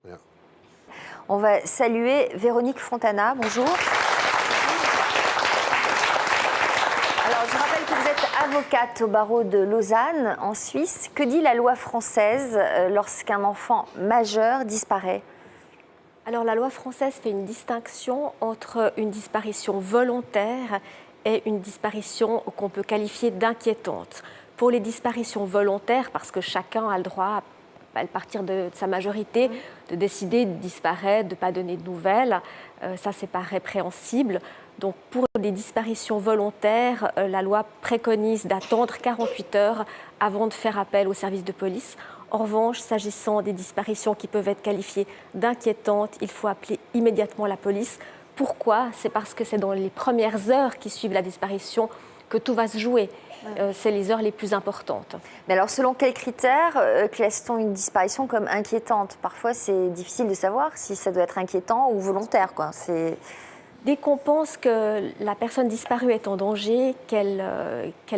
Bien. On va saluer Véronique Fontana. Bonjour. Alors, je rappelle que vous êtes avocate au barreau de Lausanne, en Suisse. Que dit la loi française lorsqu'un enfant majeur disparaît ? Alors la loi française fait une distinction entre une disparition volontaire et une disparition qu'on peut qualifier d'inquiétante. Pour les disparitions volontaires, parce que chacun a le droit, à partir de sa majorité, de décider de disparaître, de ne pas donner de nouvelles, ça c'est pas répréhensible. Donc pour les disparitions volontaires, la loi préconise d'attendre 48 heures avant de faire appel au service de police. En revanche, s'agissant des disparitions qui peuvent être qualifiées d'inquiétantes, il faut appeler immédiatement la police. Pourquoi ? C'est parce que c'est dans les premières heures qui suivent la disparition que tout va se jouer. C'est les heures les plus importantes. Mais alors, selon quels critères classe-t-on une disparition comme inquiétante ? Parfois, c'est difficile de savoir si ça doit être inquiétant ou volontaire, quoi. Dès qu'on pense que la personne disparue est en danger, qu'elle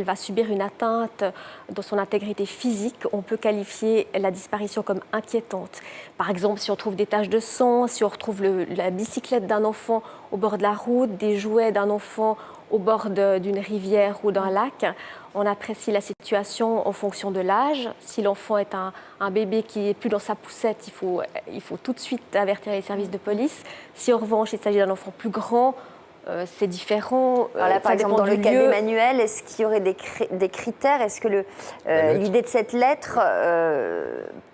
va subir une atteinte dans son intégrité physique, on peut qualifier la disparition comme inquiétante. Par exemple, si on trouve des taches de sang, si on retrouve la bicyclette d'un enfant au bord de la route, des jouets d'un enfant au bord d'une rivière ou d'un lac, on apprécie la situation en fonction de l'âge. Si l'enfant est un bébé qui n'est plus dans sa poussette, il faut tout de suite avertir les services de police. Si en revanche il s'agit d'un enfant plus grand, c'est différent. Alors là, par exemple, dans le cas d'Emmanuel, est-ce qu'il y aurait des critères ? Est-ce que l'idée de cette lettre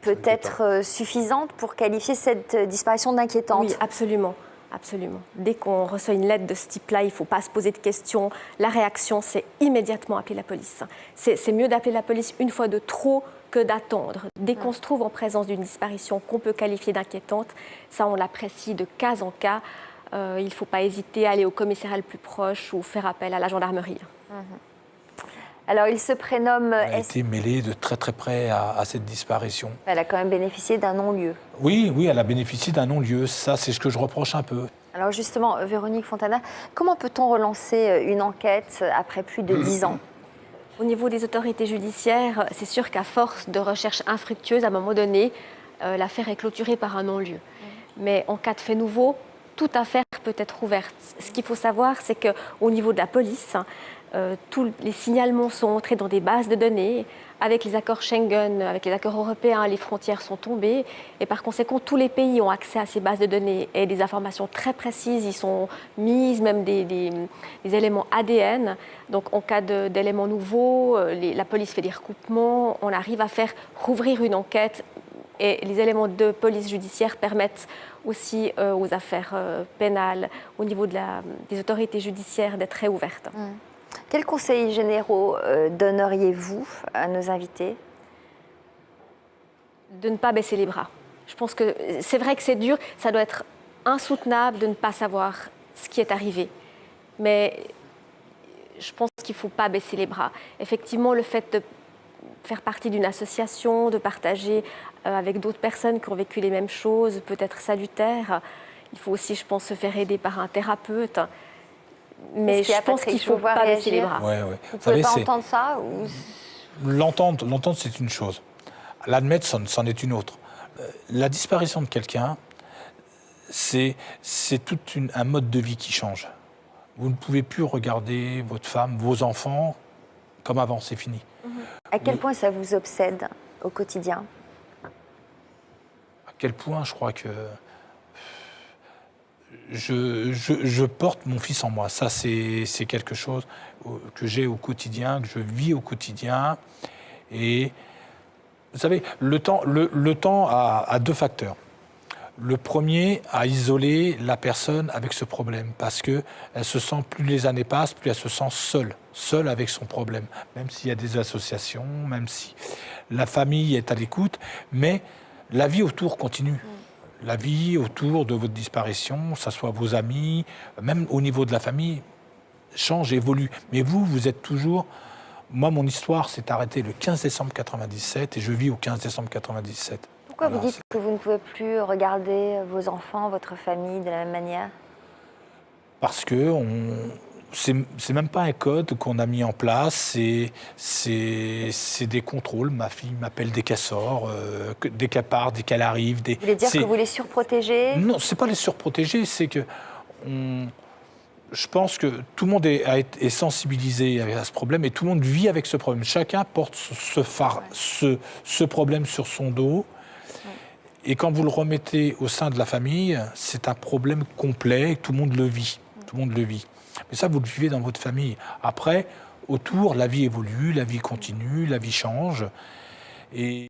peut être suffisante pour qualifier cette disparition d'inquiétante ? Oui, absolument. Absolument. Dès qu'on reçoit une lettre de ce type-là, il ne faut pas se poser de questions. La réaction, c'est immédiatement appeler la police. C'est mieux d'appeler la police une fois de trop que d'attendre. Dès qu'on se trouve en présence d'une disparition qu'on peut qualifier d'inquiétante, ça, on l'apprécie de cas en cas. Il ne faut pas hésiter à aller au commissariat le plus proche ou faire appel à la gendarmerie. Alors, il se prénomme... Elle a été mêlée de très très près à cette disparition. Elle a quand même bénéficié d'un non-lieu. Oui, elle a bénéficié d'un non-lieu. Ça, c'est ce que je reproche un peu. Alors justement, Véronique Fontana, comment peut-on relancer une enquête après plus de 10 ans ? Au niveau des autorités judiciaires, c'est sûr qu'à force de recherches infructueuses, à un moment donné, l'affaire est clôturée par un non-lieu. Mais en cas de fait nouveau, toute affaire peut être ouverte. Ce qu'il faut savoir, c'est qu'au niveau de la police, tous les signalements sont entrés dans des bases de données. Avec les accords Schengen, avec les accords européens, les frontières sont tombées. Et par conséquent, tous les pays ont accès à ces bases de données et des informations très précises y sont mises, même des éléments ADN. Donc en cas d'éléments nouveaux, la police fait des recoupements, on arrive à faire rouvrir une enquête. Et les éléments de police judiciaire permettent aussi aux affaires pénales, au niveau des autorités judiciaires, d'être réouvertes. Quels conseils généraux donneriez-vous à nos invités ? De ne pas baisser les bras. Je pense que c'est vrai que c'est dur, ça doit être insoutenable de ne pas savoir ce qui est arrivé. Mais je pense qu'il ne faut pas baisser les bras. Effectivement, le fait de faire partie d'une association, de partager avec d'autres personnes qui ont vécu les mêmes choses peut être salutaire. Il faut aussi, je pense, se faire aider par un thérapeute. Mais je pense qu'il ne faut pas baisser les bras. Vous ne pouvez pas entendre ça ou... L'entendre, c'est une chose. L'admettre, c'en est une autre. La disparition de quelqu'un, c'est tout un mode de vie qui change. Vous ne pouvez plus regarder votre femme, vos enfants, comme avant, c'est fini. À quel point ça vous obsède au quotidien ? À quel point je crois que je porte mon fils en moi. Ça, c'est quelque chose que j'ai au quotidien, que je vis au quotidien. Et vous savez, le temps a deux facteurs. Le premier a isolé la personne avec ce problème parce qu'elle se sent, plus les années passent, plus elle se sent seule avec son problème. Même s'il y a des associations, même si la famille est à l'écoute, mais la vie autour continue. La vie autour de votre disparition, que ce soit vos amis, même au niveau de la famille, change, évolue. Mais vous êtes toujours... Moi, mon histoire s'est arrêtée le 15 décembre 97 et je vis au 15 décembre 97. Pourquoi vous dites que vous ne pouvez plus regarder vos enfants, votre famille de la même manière ? Parce que c'est même pas un code qu'on a mis en place, c'est des contrôles. Ma fille m'appelle dès qu'elle sort, dès qu'elle part, dès qu'elle arrive. Vous voulez dire que vous les surprotégez? Non, c'est pas les surprotéger, c'est que je pense que tout le monde est sensibilisé à ce problème et tout le monde vit avec ce problème. Chacun porte ce problème sur son dos. Et quand vous le remettez au sein de la famille, c'est un problème complet et tout le monde le vit. Tout le monde le vit. Mais ça, vous le vivez dans votre famille. Après, autour, la vie évolue, la vie continue, la vie change. Et